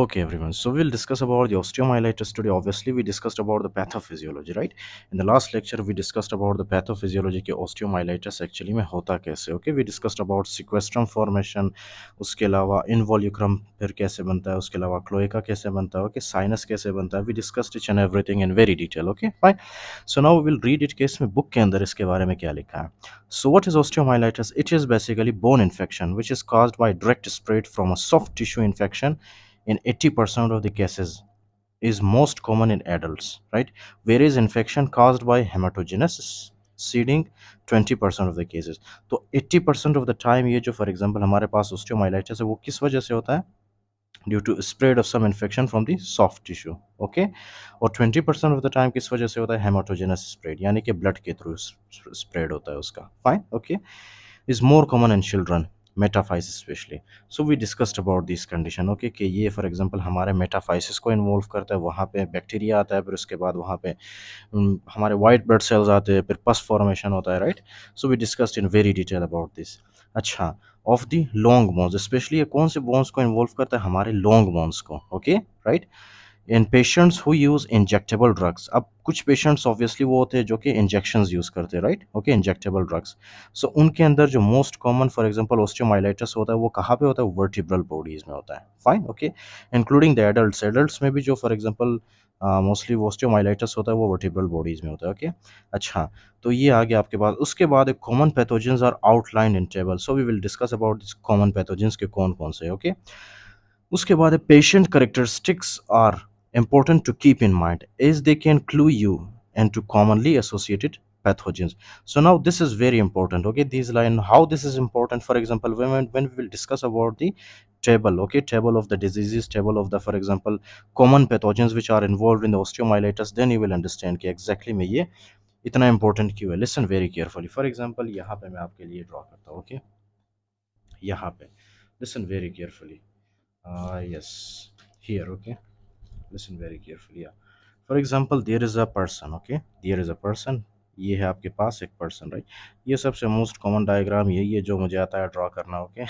Okay, everyone. So we'll discuss about the osteomyelitis today. Obviously, we discussed about the pathophysiology, right? In the last lecture, we discussed about the pathophysiology के osteomyelitis actually में होता कैसे. Okay, we discussed about sequestrum formation. उसके अलावा involucrum फिर कैसे बनता है. उसके अलावा cloaca कैसे बनता है. Okay, sinus कैसे बनता है. We discussed each and everything in very detail. Okay, fine. So now we will read it case में book के अंदर इसके बारे में क्या लिखा है. So what is osteomyelitis? It is basically bone infection which is caused by direct spread from a soft tissue infection in 80% of the cases is most common in adults, right? Whereas infection caused by hematogenous seeding 20% of the cases. तो 80% of the time ये जो for example हमारे पास osteomyelitis है वो किस वजह से होता है? Due to spread of some infection from the soft tissue, okay? और 20% of the time किस वजह से होता है? Hematogenous spread यानी कि blood के through spread होता है उसका, fine, okay? Is more common in children, metaphysis specially. So we discussed about this condition, okay, कि ये फॉर एग्जांपल हमारे मेटाफाइसिस को इन्वॉल्व करता है. वहाँ पे बैक्टीरिया आता है, फिर उसके बाद वहाँ पे हमारे वाइट ब्लड सेल्स आते हैं, फिर पस फॉर्मेशन होता है, right. So we discussed in very detail about this. अच्छा, of the long bones specially ये कौन से बोन्स को इन्वॉल्व करता है? हमारे लॉन्ग बोन्स को, okay, right. In patients who use injectable drugs. अब कुछ पेशेंट्स ऑब्वियसली वो होते हैं जो कि इंजेक्शंस यूज़ करते हैं, राइट, ओके, इंजेक्टेबल ड्रग्स. सो उनके अंदर जो most common for example osteomyelitis होता है वो कहाँ पे होता है? वर्टिब्रल बॉडीज में होता है, fine, okay, including the adults. Adults में भी जो फॉर एग्जांपल मोस्टली ओस्टियोमाइलाइटिस होता है वो वर्टिब्रल बॉडीज में होता है, ओके. अच्छा, तो ये आ गया आपके पास. उसके बाद एक common pathogens are outline in table. So we will discuss about this common pathogens के कौन कौन से, ओके. उसके बाद है patient characteristics are important to keep in mind as they can clue you into commonly associated pathogens. So now this is very important, okay, these line how this is important. For example, when we will discuss about the table, okay, table of the diseases, table of the for example common pathogens which are involved in the osteomyelitis, then you will understand कि exactly में ये इतना important क्यों है. Listen very carefully. For example यहाँ पे मैं आपके लिए draw करता हूँ, okay, यहाँ पे listen very carefully. Yes, here, okay, listen very carefully. Yeah, for example there is a person, okay, there is a person. ये है आपके पास एक पर्सन, राइट. ये सबसे मोस्ट कॉमन डायग्राम यही है जो मुझे आता है ड्रॉ करना, ओके.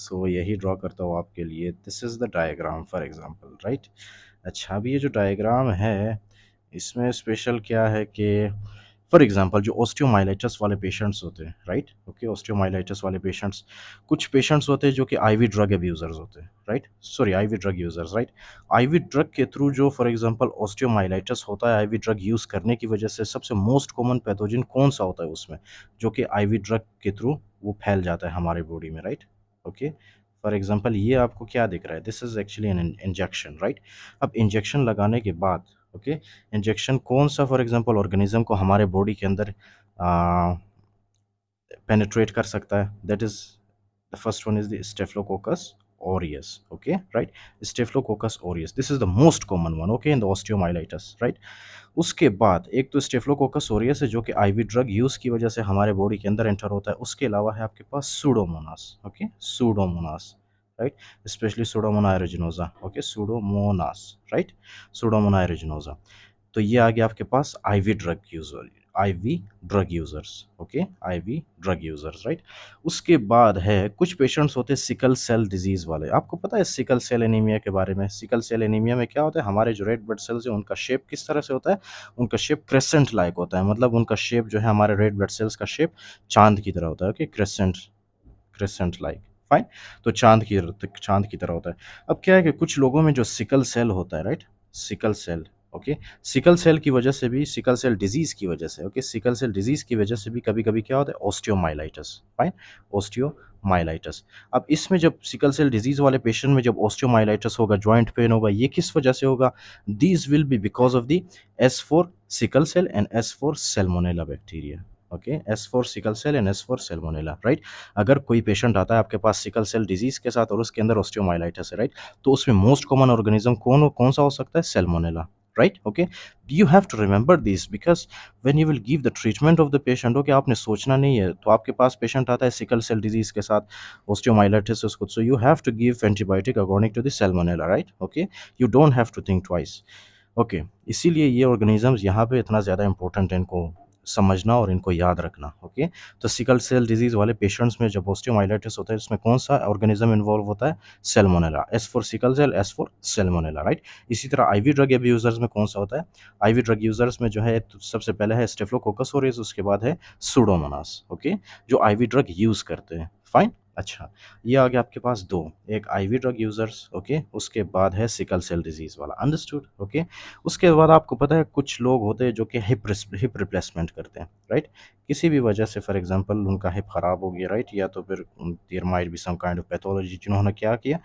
सो यही ड्रॉ करता हूँ आपके लिए. This is the diagram for example, right. अच्छा, अभी ये जो डायग्राम है इसमें स्पेशल क्या है कि फॉर एग्जांपल जो ओस्टियोमाइलाइटिस वाले पेशेंट्स होते हैं, राइट, ओके, ओस्टियोमाइलाइटिस वाले पेशेंट्स, कुछ पेशेंट्स होते हैं जो कि आईवी ड्रग अब्यूज़र्स होते हैं, right, sorry IV drug users, right. IV drug के थ्रू जो फॉर एग्जांपल ऑस्टियोमाइलाइटिस होता है आईवी ड्रग यूज़ करने की वजह से सबसे मोस्ट कॉमन पैथोजन कौन सा होता है उसमें जो कि आईवी ड्रग के थ्रू वो फैल जाता है हमारे बॉडी में, राइट, ओके. फॉर एग्जांपल ये आपको क्या दिख रहा है? This is actually an injection, right. अब इंजेक्शन लगाने के बाद, ओके, इंजेक्शन कौन सा फॉर एग्जांपल ऑर्गेनिज्म को हमारे बॉडी के अंदर पेनिट्रेट कर सकता है? That is the first one is the Staphylococcus aureus, okay, right. Staphylococcus aureus, this is the most common one, okay, in the osteomyelitis, right. उसके बाद एक तो Staphylococcus aureus है जो कि आईवी ड्रग यूज़ की वजह से हमारे बॉडी के अंदर एंटर होता है. उसके अलावा है आपके पास Pseudomonas, okay, Pseudomonas, right, specially Pseudomonas aeruginosa, okay, Pseudomonas, right, Pseudomonas aeruginosa. तो ये आ गया आपके पास IV drug user, IV drug users, okay, IV drug users, right. उसके बाद है कुछ पेशेंट्स होते हैं सिकल सेल डिजीज वाले. आपको पता है सिकल सेल एनीमिया के बारे में? सिकल सेल एनीमिया में क्या होता है? हमारे जो रेड ब्लड सेल्स हैं उनका शेप किस तरह से होता है? उनका शेप क्रेसेंट लाइक होता है. मतलब उनका शेप जो है हमारे रेड ब्लड सेल्स का शेप चांद की तरह होता है, okay, crescent, crescent like, fine. तो चांद की तरह होता है. अब क्या है कि कुछ लोगों में जो सिकल सेल होता है, right, sickle cell, okay, sickle cell की वजह से भी, सिकल सेल डिजीज की वजह से, ओके, सिकल सेल डिजीज की वजह से भी कभी कभी क्या होता है? Osteomyelitis, fine, osteomyelitis. अब इसमें जब सिकल सेल डिजीज वाले पेशेंट में जब ऑस्टियोमाइलाइटिस होगा, जॉइंट पेन होगा, ये किस वजह से होगा? These will be because of the S4 sickle cell and S4 salmonella bacteria, okay, S4 sickle cell and S4 salmonella, right. अगर कोई पेशेंट आता है आपके पास सिकल सेल डिजीज के साथ और उसके अंदर ऑस्टियोमाइलाइटिस है, राइट, तो उसमें मोस्ट कॉमन ऑर्गेनिज्म कौन सा हो सकता है? Salmonella, right, okay. You have to remember this because when you will give the treatment of the patient, okay, आपने सोचना नहीं है. तो आपके पास पेशेंट आता है सिकल सेल डिजीज के साथ ऑस्टियोमाइलाइटिस उसको, so you have to give antibiotic according to the salmonella, right, okay. You don't have to think twice, okay. इसीलिए ये ऑर्गेनिजम्स यहाँ पे इतना ज़्यादा इंपॉर्टेंट है इनको समझना और इनको याद रखना। ओके, तो सिकल सेल डिजीज़ वाले पेशेंट्स में जब ऑस्टियोमाइलाइटिस होता है, इसमें कौन सा ऑर्गेनिज्म इन्वॉल्व होता है? Salmonella. S for sickle cell, S for Salmonella, right. इसी तरह आईवी ड्रग अब्यूजर्स में कौन सा होता है? आईवी ड्रग यूजर्स में जो है, तो सबसे पहले है स्टेफिलोकोकस ऑरियस, उसके बाद है सूडोमोनास। ओके, जो आईवी ड्रग यूज करते हैं। फाइन। अच्छा, ये आ गया आपके पास दो, एक आईवी ड्रग यूजर्स, ओके, उसके बाद है सिकल सेल डिजीज वाला। अंडरस्टूड। ओके, उसके बाद आपको पता है कुछ लोग होते हैं जो कि हिप रिप्लेसमेंट करते हैं, राइट। किसी भी वजह से, फॉर एग्जांपल उनका हिप खराब हो गया, राइट, या तो फिर there might be some kind of pathology, जिन्होंने क्या किया,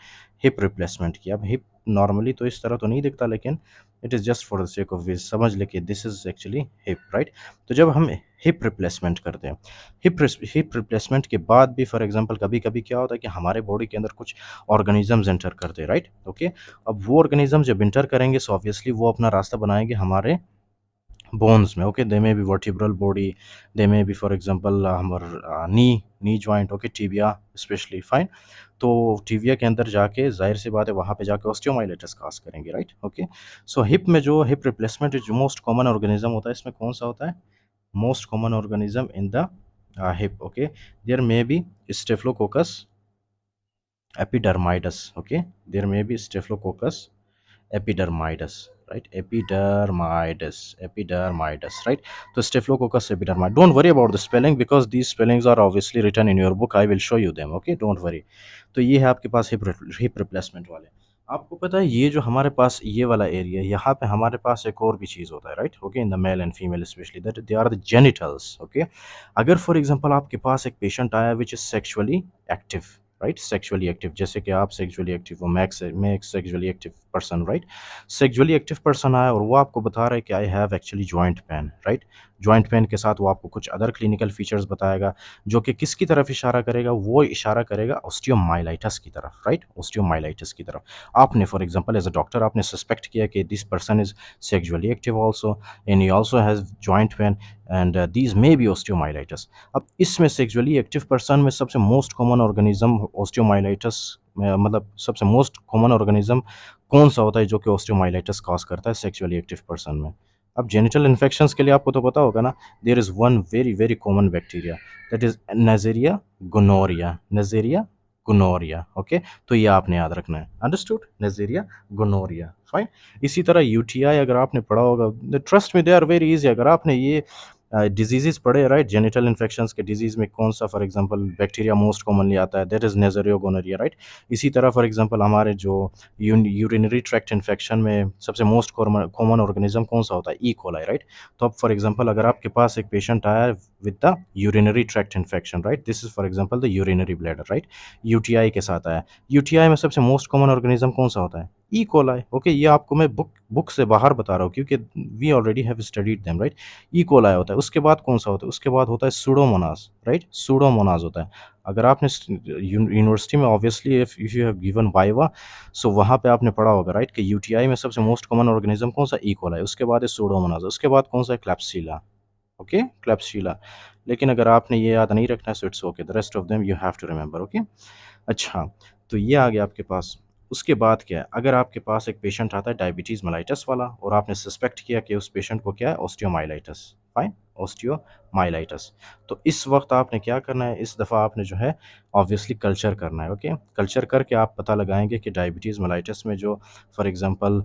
हिप रिप्लेसमेंट किया। अब हिप नॉर्मली तो इस तरह तो नहीं दिखता, लेकिन it is just for the sake of viz, समझ लेके this is actually hip, right. तो जब हम हिप रिप्लेसमेंट करते हैं, हिप रिप्लेसमेंट के बाद भी फॉर एग्जांपल कभी कभी क्या होता है कि हमारे बॉडी के अंदर कुछ ऑर्गेनिजम्स एंटर करते हैं, राइट। ओके, अब वो ऑर्गेनिज्म जब इंटर करेंगे, सो ऑब्वियसली वो अपना रास्ता बनाएंगे हमारे बोन्स में। Okay, they may be vertebral body, they may be for example humerus knee joint, okay, tibia specially. Fine. तो टिबिया के अंदर जाके जाहिर सी बात है वहाँ पे जाके ऑस्टियोमाइलिटिस काज करेंगे, राइट। ओके, सो हिप में जो हिप रिप्लेसमेंट जो मोस्ट कॉमन ऑर्गेनिज्म होता है, इसमें कौन सा होता है? Most common organism in the hip, okay, there may be staphylococcus epidermidis, okay, there may be staphylococcus epidermidis, right, epidermidis, right. So staphylococcus epidermidis, don't worry about the spelling because these spellings are obviously written in your book, I will show you them, okay, don't worry. तो ये है आपके पास hip replacement वाले। आपको पता है ये जो हमारे पास ये वाला एरिया, यहाँ पे हमारे पास एक और भी चीज़ होता है, right. Okay, in the male and female specially, that they are the genitals. Okay, अगर फॉर एग्जांपल आपके पास एक पेशेंट आया which is sexually active, right, sexually active, जैसे कि आप सेक्सुअली एक्टिव हो, मैं एक sexually active person, right. Sexually active person आया और वो आपको बता रहा है कि I have actually joint pain, right. Joint pain के साथ वो आपको कुछ अदर क्लिनिकल फीचर्स बताएगा, जो कि किसकी तरफ इशारा करेगा? वो इशारा करेगा ऑस्टियोमाइलाइटिस की तरफ, राइट, ऑस्टियोमाइलाइटिस की तरफ। आपने for example as a doctor आपने सस्पेक्ट किया कि this person is sexually active also and he also has joint pain and these may be osteomyelitis. अब इसमें सेक्सुअली एक्टिव पर्सन में सबसे मोस्ट कॉमन ऑर्गेनिज्म ऑस्टियोमाइलाइटिस, मतलब सबसे मोस्ट कॉमन ऑर्गेनिज्म कौन सा होता है जो कि ऑस्टियोमाइलाइटिस कॉज करता है सेक्सुअली एक्टिव पर्सन में? अब जेनिटल इन्फेक्शंस के लिए आपको तो पता होगा ना, there is one very very common bacteria, that is Neisseria gonorrhoeae, Neisseria gonorrhoeae. Okay, तो ये आपने याद रखना है। Understood, Neisseria gonorrhoeae. फाइन। इसी तरह यूटीआई अगर आपने पढ़ा होगा, ट्रस्ट में दे आर वेरी इजी, अगर आपने ये डिजीज़ पढ़े, राइट, जेनिटल इन्फेक्शंस के डिजीज़ में कौन सा for example bacteria most commonly आता है, that is Neisseria gonorrhoea, right. इसी तरह फॉर एग्जांपल हमारे जो यूरिनरी ट्रैक्ट इन्फेक्शन में सबसे मोस्ट कॉमन ऑर्गेनिज्म कौन सा होता है? E coli, right. तो अब फॉर एग्जांपल अगर आपके पास एक पेशेंट आया with the urinary tract infection, right, this is for example the urinary bladder, right, UTI के साथ आया। यूटीआई में सबसे मोस्ट कॉमन ऑर्गेनिज्म कौन सा होता है? E coli. ओके, ये आपको मैं बुक से बाहर बता रहा हूँ क्योंकि we already have studied them, right. E coli होता है, उसके बाद कौन सा होता है? उसके बाद होता है सूडोमोनास, राइट, सूडोमोनास होता है। अगर आपने यूनिवर्सिटी में obviously if you have given viva, so वहाँ पे आपने पढ़ा होगा, राइट, कि यूटीआई में सबसे मोस्ट कॉमन ऑर्गेनिज्म कौन सा? ई कोलाई, उसके बाद है सूडोमोनास, उसके बाद कौन सा है? क्लैप्सिला। Okay, Klebsiella. लेकिन अगर आपने ये याद नहीं रखना है, so it's okay, the rest of them you have to remember. Okay, अच्छा, तो ये आ गया आपके पास। उसके बाद क्या है? अगर आपके पास एक पेशेंट आता है डायबिटीज़ मेलाइटस वाला और आपने सस्पेक्ट किया कि उस पेशेंट को क्या है? ऑस्टियोमाइलाइटिस। Fine, osteomyelitis. तो इस वक्त आपने क्या करना है? इस दफ़ा आपने जो है ऑब्वियसली कल्चर करना है। ओके, कल्चर करके आप पता लगाएंगे कि डायबिटीज़ मेलाइटस में जो for example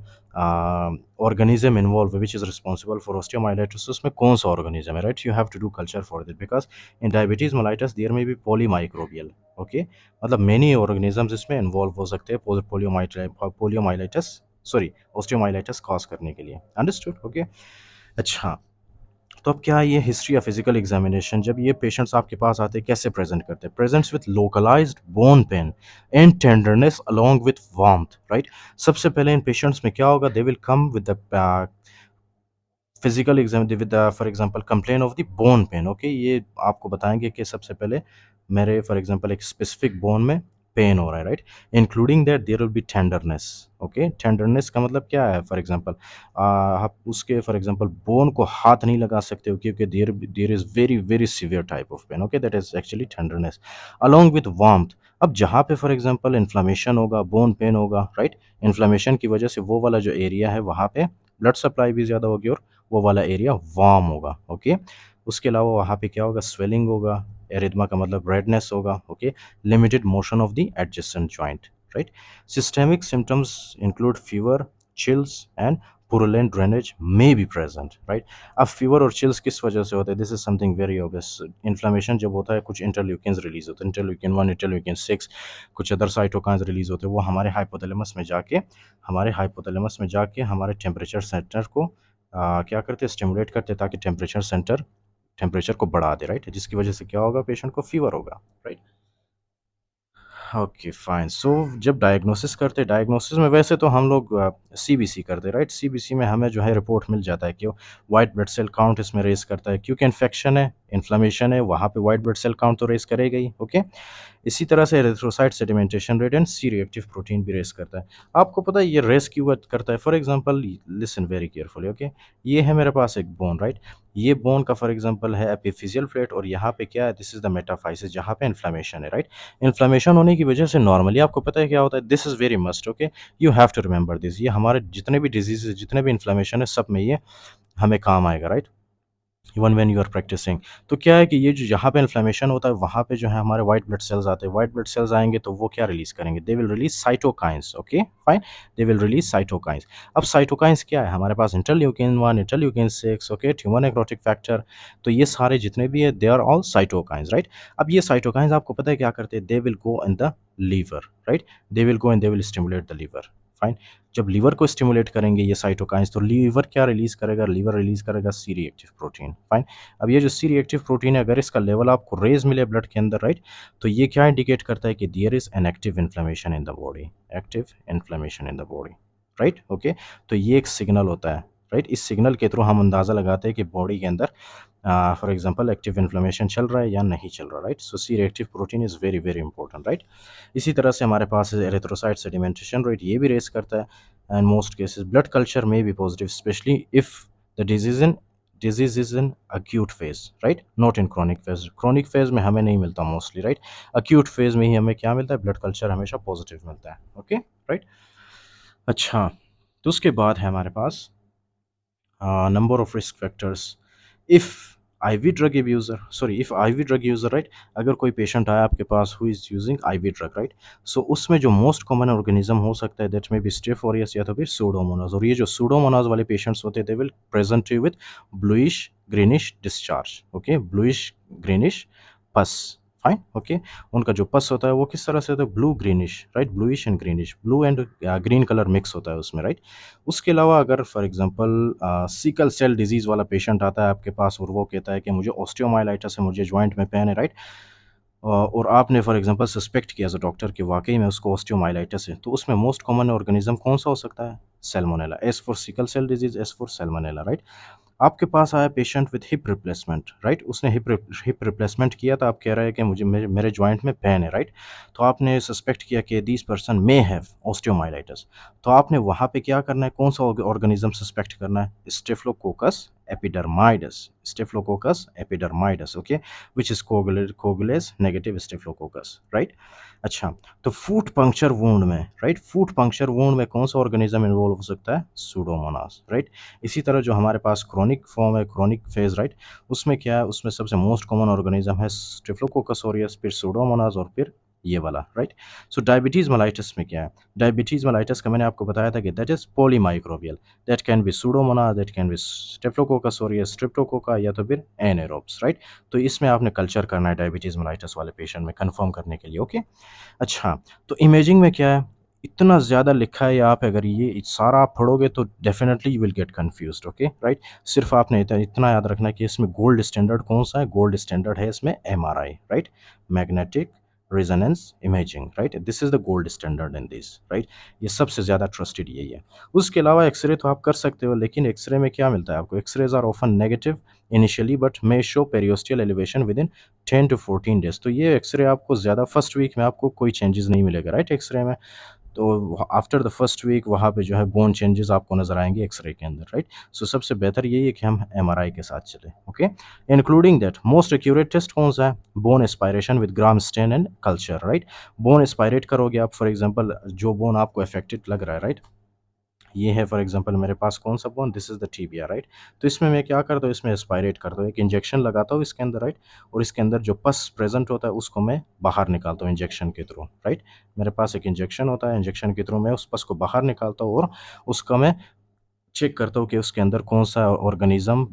organism involve which is responsible for osteomyelitis, उसमें कौन सा ऑर्गेनिज्म है, right. You have to do culture for that because in diabetes mellitus there may be polymicrobial. Okay, मतलब मेनी ऑर्गेनिजम्स इसमें involve हो सकते हैं पोलियोमाइलाइटिस, सॉरी, ऑस्टियोमाइलाइटिस कॉज करने के लिए। अंडरस्टूड। ओके, अच्छा, तो अब क्या है ये हिस्ट्री या फिजिकल एग्जामिनेशन, जब ये पेशेंट्स आपके पास आते हैं कैसे प्रेजेंट करते हैं? Presents with localized bone pain and tenderness along with warmth, right. सबसे पहले इन पेशेंट्स में क्या होगा? They will come with the physical exam with for example complain of the bone pain. Okay, ये आपको बताएंगे कि सबसे पहले मेरे फॉर एग्जांपल एक स्पेसिफिक बोन में पेन हो रहा है, right, including that there will be tenderness. Okay, tenderness का मतलब क्या है? फॉर एग्जांपल आप उसके फॉर एग्जांपल बोन को हाथ नहीं लगा सकते हो क्योंकि there there is very very severe type of pain. Okay, that is actually tenderness along with warmth. अब जहाँ पे फॉर एग्जांपल इन्फ्लामेशन होगा, बोन पेन होगा, राइट, इन्फ्लामेशन की वजह से वो वाला जो एरिया है वहाँ पे ब्लड सप्लाई भी ज़्यादा होगी और वो वाला एरिया वार्म होगा। ओके, उसके अलावा वहाँ पे क्या होगा, स्वेलिंग होगा, एरिथमा का मतलब रेडनेस होगा, okay, limited motion of the adjacent joint, right. Systemic symptoms include fever, chills and purulent drainage may be present, right. अब फीवर और चिल्स किस वजह से होते हैं, this is something very obvious. Inflammation जब होता है, कुछ इंटरल्यूकिन्स रिलीज होते हैं, इंटरल्यूकिन 1, इंटरल्यूकिन 6, कुछ अदर साइटोकाइंस रिलीज होते हैं, वो हमारे हाइपोथैलेमस में जाके हमारे टेम्परेचर सेंटर को क्या करते हैं, स्टिमुलेट करते हैं, ताकि टेम्परेचर को बढ़ा दे, राइट, जिसकी वजह से क्या होगा, पेशेंट को फीवर होगा, राइट। Okay fine. सो जब डायग्नोसिस करते, डायग्नोसिस में वैसे तो हम लोग सीबीसी करते, राइट। सीबीसी में हमें जो है रिपोर्ट मिल जाता है कि वाइट ब्लड सेल काउंट इसमें रेस करता है, क्योंकि इन्फेक्शन है, इन्फ्लेमेशन है, वहाँ पे वाइट ब्लड सेल काउंट तो रेस करेगा ही, ओके। इसी तरह से erythrocyte sedimentation rate and C reactive protein भी रेस करता है। आपको पता है ये रेस क्यों करता है? For example, listen very carefully, okay. ये है मेरे पास एक बोन, राइट। ये बोन का फॉर एग्जांपल है एपिफिजियल प्लेट, और यहाँ पे क्या है, दिस इज द मेटाफाइसिस, जहाँ पे इन्फ्लेमेशन है, राइट। इन्फ्लेमेशन होने की वजह से नॉर्मली आपको पता है क्या होता है, this is very must, okay. You have to remember this, ये हमारे जितने भी डिजीज, जितने भी इन्फ्लेमेशन है, सब में ये हमें काम आएगा, right, even when you are practicing. तो क्या है कि ये जो जहाँ पे इन्फ्लेमेशन होता है, वहाँ पे जो है हमारे व्हाइट ब्लड सेल्स आते हैं, व्हाइट ब्लड सेल्स आएंगे तो वो क्या रिलीज करेंगे, they will release cytokines, okay fine, they will release cytokines. अब साइटोकाइंस क्या है, हमारे पास interleukin 1, interleukin 6, okay, tumour necrotic factor, तो ये सारे जितने भी है, they are all cytokines, right. अब ये साइटोकाइंस आपको पता है क्या करते हैं, they will go in the liver, right, they will go and they will stimulate the liver, fine. जब लीवर को स्टिमुलेट करेंगे ये साइटोकाइंस, तो लीवर क्या रिलीज करेगा, लीवर रिलीज करेगा सी रिएक्टिव प्रोटीन, फाइन। अब ये जो सी रिएक्टिव प्रोटीन है, अगर इसका लेवल आपको रेज मिले ब्लड के अंदर, राइट, तो ये क्या इंडिकेट करता है कि there is an active inflammation in the body, active inflammation in the body, right, okay. तो ये एक सिग्नल होता है, राइट। इस सिग्नल के थ्रू हम अंदाज़ा लगाते हैं कि बॉडी के अंदर फॉर एग्जांपल एक्टिव इन्फ्लेमेशन चल रहा है या नहीं चल रहा, right. So C reactive protein is very very important, right. इसी तरह से हमारे पास एरिथ्रोसाइट सेडिमेंटेशन रेट, ये भी रेस करता है। And most cases blood culture में भी positive, specially if the disease is in acute phase, right, not in chronic phase। chronic phase में हमें नहीं मिलता मोस्टली, राइट। acute phase में ही हमें क्या मिलता है, ब्लड कल्चर हमेशा पॉजिटिव मिलता है, ओके, राइट। अच्छा, तो उसके बाद है हमारे पास number of risk factors if IV drug abuser, sorry, if IV drug user, right, अगर कोई पेशेंट आया आपके पास who is using IV drug, right, so उसमें जो मोस्ट कॉमन ऑर्गेनिज्म हो सकता है, दैट में बी स्टिफ ऑरियस या तो फिर सूडोमोनास, और ये जो सूडोमोनास वाले पेशेंट्स होते हैं, they will present you with bluish greenish discharge, okay, bluish greenish पस, फाइन, ओके। उनका जो पस होता है वो किस तरह से होता है, blue greenish, right, bluish and greenish, blue and green colour mix होता है उसमें, राइट। उसके अलावा अगर for example sickle cell disease वाला पेशेंट आता है आपके पास, और वो कहता है कि मुझे ऑस्टियोमाइलाइटिस है, मुझे जॉइंट में पेन है, राइट, और आपने फॉर एग्जांपल सस्पेक्ट किया एज अ डॉक्टर कि वाकई में उसको ऑस्टियोमाइलाइटिस है, तो उसमें मोस्ट कॉमन ऑर्गेनिज्म कौन सा हो सकता है, Salmonella, S for sickle cell disease, S for Salmonella, right. आपके पास आया patient with hip replacement, right, उसने हिप रिप्लेसमेंट किया, तो आप कह रहे हैं कि मुझे मेरे जॉइंट में पेन है, राइट। तो आपने सस्पेक्ट किया कि this person may have osteomyelitis, तो आपने वहाँ पे क्या करना है, कौन सा ऑर्गेनिज्म सस्पेक्ट करना है, Staphylococcus epidermidis, Staphylococcus epidermidis, okay, which is coagulase negative Staphylococcus, right. अच्छा, तो फूट पंक्चर वूंड में, राइट, फूट पंक्चर वूंड में कौन सा ऑर्गेनिज्म इन्वॉल्व हो सकता है, सूडोमोनास, राइट। इसी तरह जो हमारे पास क्रोनिक फॉर्म है, क्रोनिक फेज, राइट, उसमें क्या है, उसमें सबसे मोस्ट कॉमन ऑर्गेनिज्म है स्टेफिलोकोकस ऑरियस, फिर सूडोमोनास, और फिर ये वाला, राइट। सो डायबिटीज मेलाइटिस में क्या है, डायबिटीज मेलाइटिस का मैंने आपको बताया था कि that is polymicrobial, that can be Pseudomonas, that can be Staphylococcus aureus, Streptococcus, या तो फिर एनेरोब्स, राइट। तो इसमें आपने कल्चर करना है डायबिटीज मेलाइटिस वाले पेशेंट में कंफर्म करने के लिए, ओके। अच्छा, तो इमेजिंग में क्या है, इतना ज़्यादा लिखा है यहाँ पे, अगर ये सारा आप पढ़ोगे तो definitely you will get confused, okay, right. सिर्फ आपने इतना याद रखना है कि इसमें गोल्ड स्टैंडर्ड कौन सा है, गोल्ड स्टैंडर्ड है इसमें MRI, right, magnetic resonance imaging, right, this is the gold standard in this, right. ये सबसे ज़्यादा ट्रस्टेड यही है। उसके अलावा एक्सरे तो आप कर सकते हो, लेकिन एक्सरे में क्या मिलता है आपको, x-rays are often negative initially but may show periosteal elevation within 10 to 14 days। तो ये एक्सरे आपको ज़्यादा फर्स्ट वीक में आपको कोई चेंजेस नहीं मिलेगा, राइट, एक्सरे में। तो आफ्टर द फर्स्ट वीक वहाँ पे जो है बोन चेंजेस आपको नजर आएंगे एक्सरे के अंदर, राइट। सो सबसे बेहतर यही है कि हम एमआरआई के साथ चलें, okay. Including that most accurate test कौन सा है, bone aspiration with Gram stain and culture, right. Bone aspirate करोगे आप, फॉर एग्जांपल जो बोन आपको अफेक्टेड लग रहा है, राइट, ये है फॉर एग्जांपल मेरे पास कौन सा bone, this is the tibia, right. तो इसमें मैं क्या करता हूँ, इसमें एस्पायरेट करता हूँ, एक इंजेक्शन लगाता हूँ इसके अंदर, राइट। और इसके अंदर जो पस प्रेजेंट होता है उसको मैं बाहर निकालता हूँ इंजेक्शन के थ्रू, राइट। मेरे पास एक इंजेक्शन होता है, इंजेक्शन के थ्रू मैं उस पस को बाहर निकालता हूँ और उसका मैं चेक करता हूँ कि उसके अंदर कौन-सा ऑर्गेनिज़्म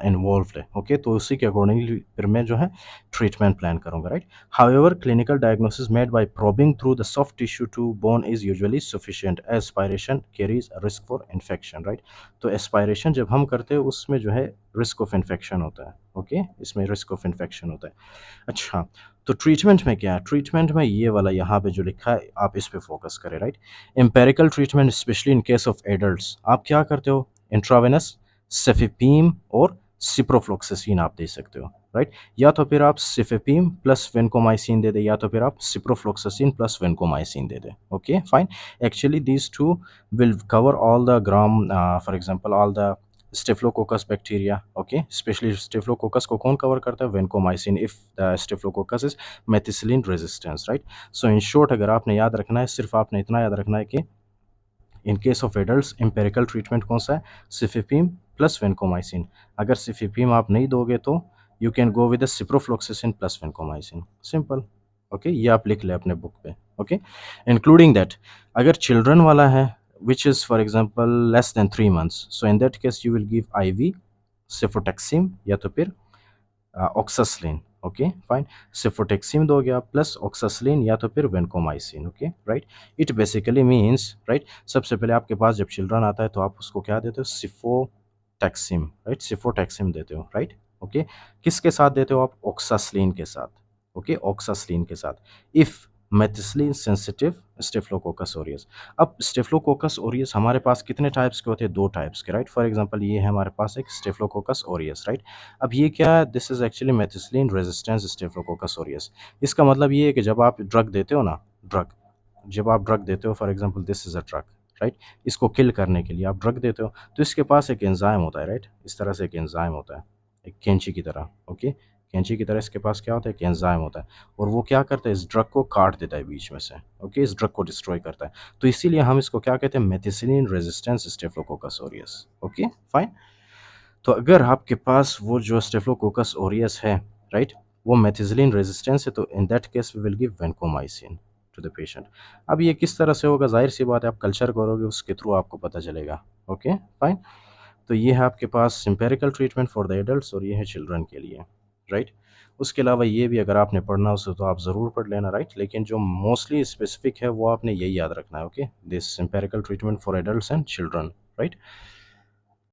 इन्वॉल्व्ड है, ओके? तो उसी के अकॉर्डिंगली फिर मैं जो है ट्रीटमेंट प्लान करूँगा, right? However clinical diagnosis made by probing through the soft tissue to bone is usually sufficient as aspiration carries a risk for infection, right? तो एस्पायरेशन जब हम करते हैं उसमें जो है रिस्क ऑफ इन्फेक्शन होता है, ओके? इसमें रिस्क ऑफ इन्फेक्शन होता है। अच्छा, तो ट्रीटमेंट में क्या है? ट्रीटमेंट में ये वाला यहाँ पे जो लिखा है, आप इस पे फ़ोकस करें, right? Empirical treatment specially in case of adults, आप क्या करते हो? इंट्रावेनस, सेफिपीम और सिप्रोफ्लॉक्सासिन आप दे सकते हो, राइट? या तो फिर आप सेफिपीम प्लस वेनकोमाइसिन दे दें, या तो फिर आप सिप्रोफ्लॉक्सासिन प्लस वेनकोमाइसिन दे दें, okay, fine. Actually these 2 will cover all the gram, for example, all the staphylococcus bacteria, okay, specially staphylococcus को कौन कवर करता है? Vancomycin, if the staphylococcus is methicillin resistance, right. So in short अगर आपने याद रखना है, सिर्फ आपने इतना याद रखना है कि in case of adults empirical treatment कौन सा है? सिफिपीम प्लस वेनकोमाइसिन। अगर सिफिपीम आप नहीं दोगे तो you can go with ciprofloxacin plus vancomycin, simple, okay. ये आप लिख ले अपने बुक पे, ओके। इंक्लूडिंग दैट, अगर चिल्ड्रन वाला है which is for example less than 3 months, so in that case you will give IV cefotaxime या तो फिर ऑक्सास्लिन, ओके, फाइन। सिफोटेक्सिम दोगे आप प्लस ऑक्सास्लिन या तो फिर vancomycin, okay, right. It basically means, right, सबसे पहले आपके पास जब चिल्ड्रन आता है तो आप उसको क्या देते हो? सिफोटैक्सिम, राइट, सिफोटैक्सिम देते हो, राइट, ओके। किसके साथ देते हो आप? ऑक्सास्लिन के साथ, ओके, ऑक्सास्लिन के साथ। If methicillin sensitive staphylococcus aureus. अब स्टेफिलोकोकस ऑरियस हमारे पास कितने टाइप्स के होते हैं? 2 टाइप्स के, राइट। फॉर एग्जांपल ये है हमारे पास एक स्टेफिलोकोकस ऑरियस, राइट। अब ये क्या है? This is actually methicillin resistance Staphylococcus aureus. इसका मतलब ये है कि जब आप ड्रग देते हो ना, ड्रग, जब आप ड्रग देते हो, for example this is a drug, right, इसको किल करने के लिए आप ड्रग देते हो, तो इसके पास एक एंजाइम होता है, राइट, इस तरह से एक एंजाइम होता है, एक कैंची की तरह, ओके, कैंची की तरह इसके पास क्या होता है? एक एंजाइम होता है, और वो क्या करता है? इस ड्रग को काट देता है बीच में से, ओके, इस ड्रग को डिस्ट्रॉय करता है। तो इसीलिए हम इसको क्या कहते हैं? Methicillin resistance Staphylococcus aureus, okay, fine. तो अगर आपके पास वो जो स्टेफिलोकोकस ऑरियस है, राइट, वो मेथिसिलिन रेजिस्टेंस है, तो in that case we will give vancomycin to the patient. अब ये किस तरह से होगा? जाहिर सी बात है, आप कल्चर करोगे उसके थ्रू आपको पता चलेगा, ओके, फाइन। तो ये है आपके पास empirical treatment for the adults, और ये है चिल्ड्रन के लिए, राइट। उसके अलावा ये भी अगर आपने पढ़ना हो तो आप ज़रूर पढ़ लेना, राइट, लेकिन जो मोस्टली स्पेसिफिक है वो आपने यही याद रखना है, okay, this empirical treatment for adults and children, right.